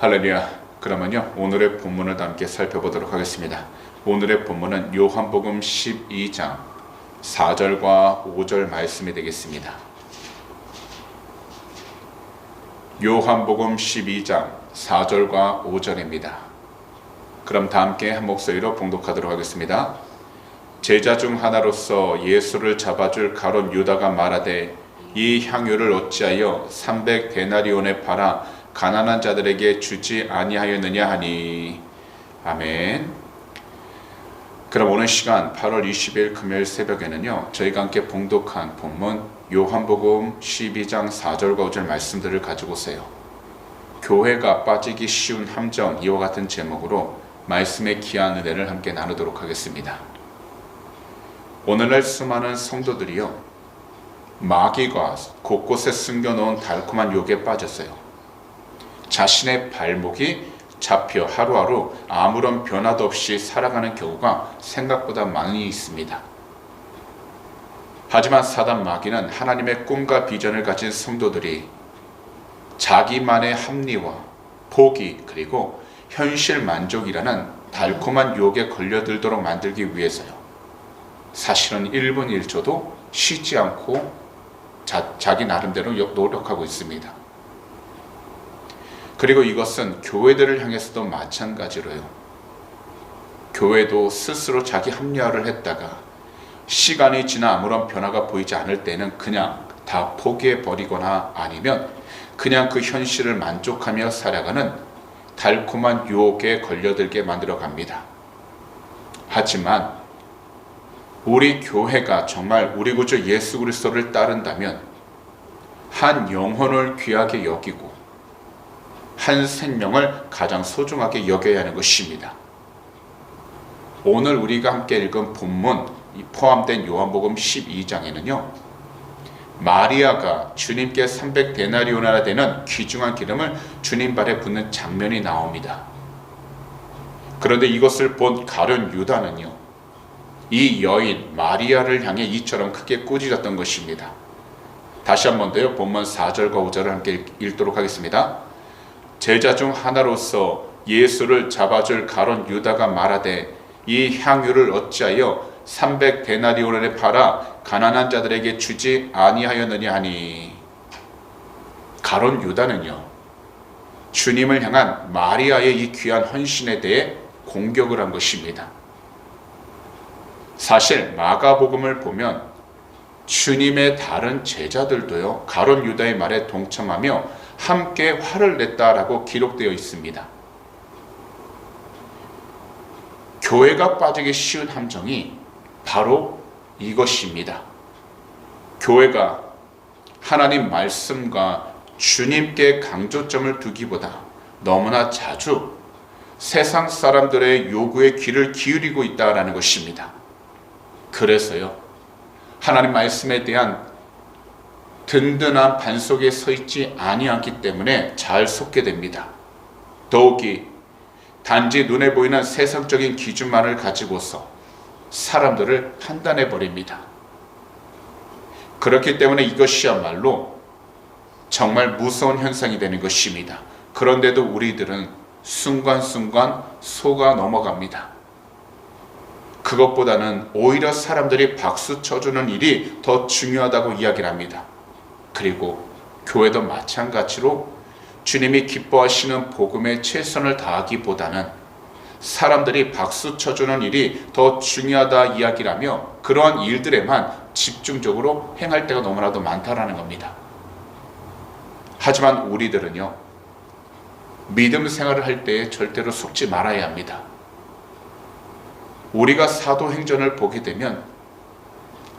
할렐루야. 그러면요, 오늘의 본문을 함께 살펴보도록 하겠습니다. 오늘의 본문은 요한복음 12장 4절과 5절 말씀이 되겠습니다. 요한복음 12장 4절과 5절입니다. 그럼 다 함께 한 목소리로 봉독하도록 하겠습니다. 제자 중 하나로서 예수를 잡아줄 가룟 유다가 말하되 이 향유를 어찌하여 300데나리온에 팔아 가난한 자들에게 주지 아니하였느냐 하니. 아멘. 그럼 오늘 시간 8월 20일 금요일 새벽에는요, 저희가 함께 봉독한 본문 요한복음 12장 4절과 5절 말씀들을 가지고 오세요. 교회가 빠지기 쉬운 함정, 이와 같은 제목으로 말씀의 귀한 은혜를 함께 나누도록 하겠습니다. 오늘날 수많은 성도들이요, 마귀가 곳곳에 숨겨놓은 달콤한 유혹에 빠졌어요. 자신의 발목이 잡혀 하루하루 아무런 변화도 없이 살아가는 경우가 생각보다 많이 있습니다. 하지만 사단 마귀는 하나님의 꿈과 비전을 가진 성도들이 자기만의 합리화, 포기, 그리고 현실 만족이라는 달콤한 유혹에 걸려들도록 만들기 위해서요, 사실은 1분 1초도 쉬지 않고 자기 나름대로 노력하고 있습니다. 그리고 이것은 교회들을 향해서도 마찬가지로요. 교회도 스스로 자기 합리화를 했다가 시간이 지나 아무런 변화가 보이지 않을 때는 그냥 다 포기해버리거나 아니면 그냥 그 현실을 만족하며 살아가는 달콤한 유혹에 걸려들게 만들어 갑니다. 하지만 우리 교회가 정말 우리 구주 예수 그리스도를 따른다면 한 영혼을 귀하게 여기고 한 생명을 가장 소중하게 여겨야 하는 것입니다. 오늘 우리가 함께 읽은 본문 포함된 요한복음 12장에는요, 마리아가 주님께 300데나리온이나 되는 귀중한 기름을 주님 발에 붓는 장면이 나옵니다. 그런데 이것을 본 가룟 유다는요, 이 여인 마리아를 향해 이처럼 크게 꾸짖었던 것입니다. 다시 한 번 더요, 본문 4절과 5절을 함께 읽도록 하겠습니다. 제자 중 하나로서 예수를 잡아줄 가룟 유다가 말하되 이 향유를 어찌하여 300데나리온에 팔아 가난한 자들에게 주지 아니하였느냐 하니. 가룟 유다는요, 주님을 향한 마리아의 이 귀한 헌신에 대해 공격을 한 것입니다. 사실 마가복음을 보면 주님의 다른 제자들도요, 가룟 유다의 말에 동참하며 함께 화를 냈다라고 기록되어 있습니다. 교회가 빠지기 쉬운 함정이 바로 이것입니다. 교회가 하나님 말씀과 주님께 강조점을 두기보다 너무나 자주 세상 사람들의 요구에 귀를 기울이고 있다라는 것입니다. 그래서요, 하나님 말씀에 대한 든든한 반석에 서 있지 아니하기 때문에 잘 속게 됩니다. 더욱이 단지 눈에 보이는 세상적인 기준만을 가지고서 사람들을 판단해 버립니다. 그렇기 때문에 이것이야말로 정말 무서운 현상이 되는 것입니다. 그런데도 우리들은 순간순간 속아 넘어갑니다. 그것보다는 오히려 사람들이 박수 쳐주는 일이 더 중요하다고 이야기를 합니다. 그리고 교회도 마찬가지로 주님이 기뻐하시는 복음에 최선을 다하기보다는 사람들이 박수 쳐주는 일이 더 중요하다 이야기를 하며 그러한 일들에만 집중적으로 행할 때가 너무나도 많다라는 겁니다. 하지만 우리들은요, 믿음 생활을 할 때에 절대로 속지 말아야 합니다. 우리가 사도행전을 보게 되면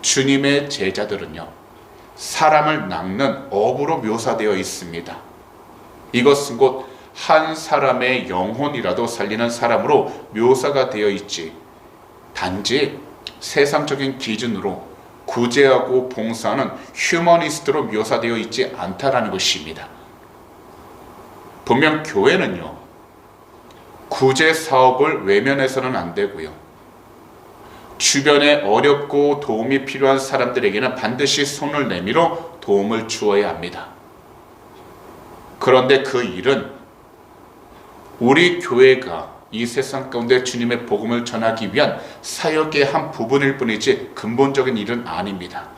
주님의 제자들은요, 사람을 낚는 어부로 묘사되어 있습니다. 이것은 곧 한 사람의 영혼이라도 살리는 사람으로 묘사가 되어 있지, 단지 세상적인 기준으로 구제하고 봉사하는 휴머니스트로 묘사되어 있지 않다라는 것입니다. 분명 교회는요, 구제 사업을 외면해서는 안 되고요, 주변에 어렵고 도움이 필요한 사람들에게는 반드시 손을 내밀어 도움을 주어야 합니다. 그런데 그 일은 우리 교회가 이 세상 가운데 주님의 복음을 전하기 위한 사역의 한 부분일 뿐이지 근본적인 일은 아닙니다.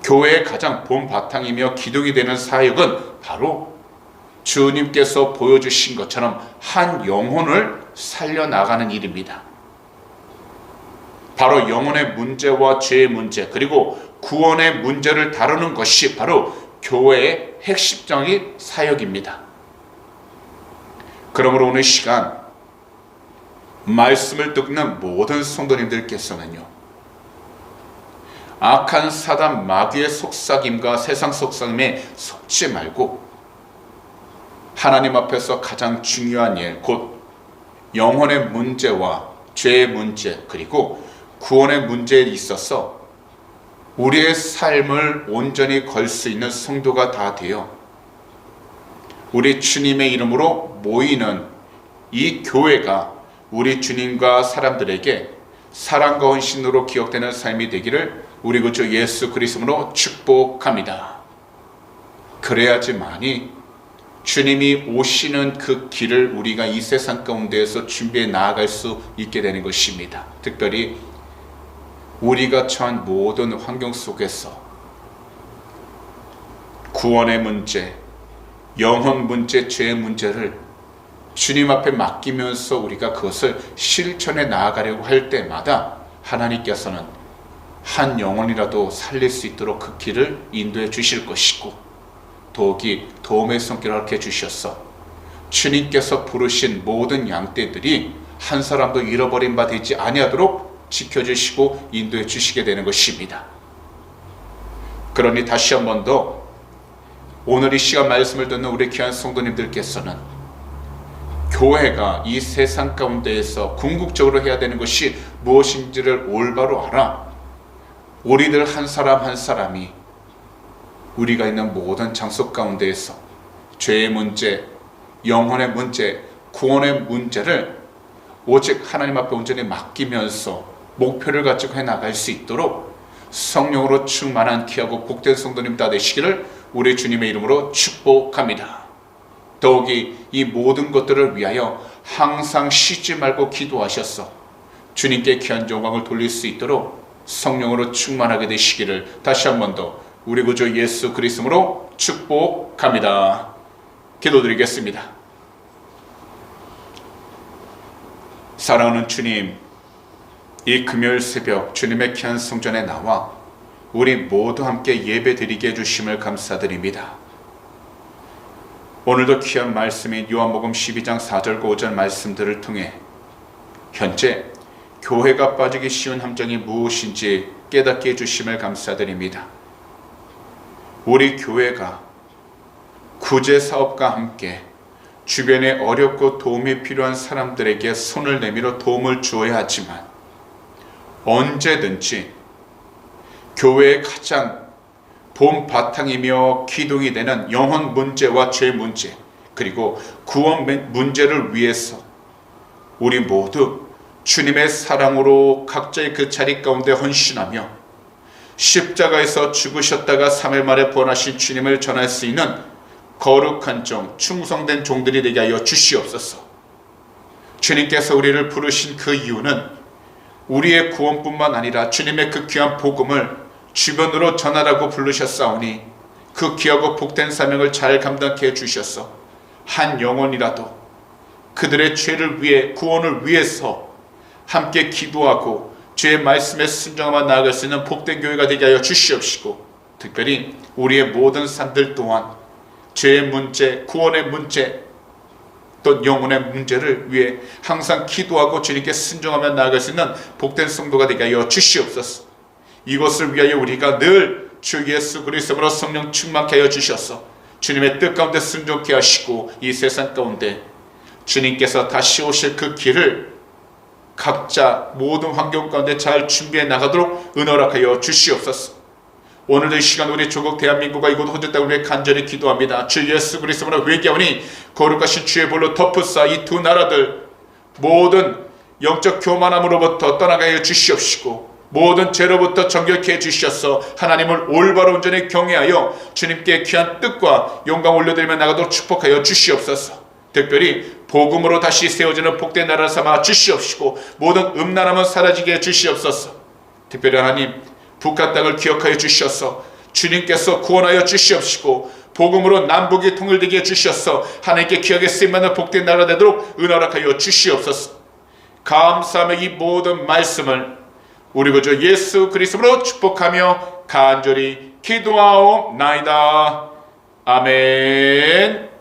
교회의 가장 본 바탕이며 기둥이 되는 사역은 바로 주님께서 보여주신 것처럼 한 영혼을 살려나가는 일입니다. 바로 영혼의 문제와 죄의 문제, 그리고 구원의 문제를 다루는 것이 바로 교회의 핵심적인 사역입니다. 그러므로 오늘 시간 말씀을 듣는 모든 성도님들께서는요, 악한 사단 마귀의 속삭임과 세상 속삭임에 속지 말고 하나님 앞에서 가장 중요한 일, 곧 영혼의 문제와 죄의 문제, 그리고 구원의 문제에 있어서 우리의 삶을 온전히 걸 수 있는 성도가 다 되어 우리 주님의 이름으로 모이는 이 교회가 우리 주님과 사람들에게 사랑과 헌신으로 기억되는 삶이 되기를 우리 구주 예수 그리스도로 축복합니다. 그래야지만이 주님이 오시는 그 길을 우리가 이 세상 가운데에서 준비해 나아갈 수 있게 되는 것입니다. 특별히 우리가 처한 모든 환경 속에서 구원의 문제, 영혼 문제, 죄의 문제를 주님 앞에 맡기면서 우리가 그것을 실천해 나아가려고 할 때마다 하나님께서는 한 영혼이라도 살릴 수 있도록 그 길을 인도해 주실 것이고, 더욱이 도움의 손길을 허락해 주셔서 주님께서 부르신 모든 양떼들이 한 사람도 잃어버린 바 되지 아니하도록 지켜주시고 인도해 주시게 되는 것입니다. 그러니 다시 한 번 더 오늘 이 시간 말씀을 듣는 우리 귀한 성도님들께서는 교회가 이 세상 가운데에서 궁극적으로 해야 되는 것이 무엇인지를 올바로 알아 우리들 한 사람 한 사람이 우리가 있는 모든 장소 가운데에서 죄의 문제, 영혼의 문제, 구원의 문제를 오직 하나님 앞에 온전히 맡기면서 목표를 가지고 해나갈 수 있도록 성령으로 충만한 귀하고 복된 성도님 다 되시기를 우리 주님의 이름으로 축복합니다. 더욱이 이 모든 것들을 위하여 항상 쉬지 말고 기도하셔서 주님께 귀한 영광을 돌릴 수 있도록 성령으로 충만하게 되시기를 다시 한 번 더 우리 구주 예수 그리스도로 축복합니다. 기도드리겠습니다. 사랑하는 주님, 이 금요일 새벽 주님의 귀한 성전에 나와 우리 모두 함께 예배드리게 해주심을 감사드립니다. 오늘도 귀한 말씀인 요한복음 12장 4절과 5절 말씀들을 통해 현재 교회가 빠지기 쉬운 함정이 무엇인지 깨닫게 해주심을 감사드립니다. 우리 교회가 구제사업과 함께 주변에 어렵고 도움이 필요한 사람들에게 손을 내밀어 도움을 주어야 하지만 언제든지 교회의 가장 본 바탕이며 기둥이 되는 영혼 문제와 죄 문제, 그리고 구원 문제를 위해서 우리 모두 주님의 사랑으로 각자의 그 자리 가운데 헌신하며 십자가에서 죽으셨다가 3일 만에 부활하신 주님을 전할 수 있는 거룩한 종, 충성된 종들이 되게 하여 주시옵소서. 주님께서 우리를 부르신 그 이유는 우리의 구원뿐만 아니라 주님의 그 귀한 복음을 주변으로 전하라고 부르셨사오니 그 귀하고 복된 사명을 잘 감당케 해주셔서 한 영혼이라도 그들의 죄를 위해, 구원을 위해서 함께 기도하고 주의 말씀에 순종하며 나아갈 수 있는 복된 교회가 되게 하여 주시옵시고, 특별히 우리의 모든 삶들 또한 죄의 문제, 구원의 문제, 또 영혼의 문제를 위해 항상 기도하고 주님께 순종하며 나아갈 수 있는 복된 성도가 되게 하여 주시옵소서. 이것을 위하여 우리가 늘 주 예수 그리스도로 성령 충만케 하여 주셔서 주님의 뜻 가운데 순종케 하시고 이 세상 가운데 주님께서 다시 오실 그 길을 각자 모든 환경 가운데 잘 준비해 나가도록 은혜하여 주시옵소서. 오늘도 이 시간 우리 조국 대한민국과 이곳 호주 땅을 위해 간절히 기도합니다. 주 예수 그리스도로 회개하오니 거룩하신 주의 볼로 덮으사 이 두 나라들 모든 영적 교만함으로부터 떠나게 하여 주시옵시고 모든 죄로부터 정결케 해주셔서 하나님을 올바로 온전히 경외하여 주님께 귀한 뜻과 영광 올려드리며 나가도록 축복하여 주시옵소서. 특별히 복음으로 다시 세워지는 복된 나라 삼아 주시옵시고 모든 음란함은 사라지게 해 주시옵소서. 특별히 하나님 북한 땅을 기억하여 주셔서 주님께서 구원하여 주시옵시고 복음으로 남북이 통일되게 해주셔서 하나님께 기억에 쓰임받는 복된 나라 되도록 은혜하여 주시옵소서. 감사하며 이 모든 말씀을 우리 구주 예수 그리스도로 축복하며 간절히 기도하옵나이다. 아멘.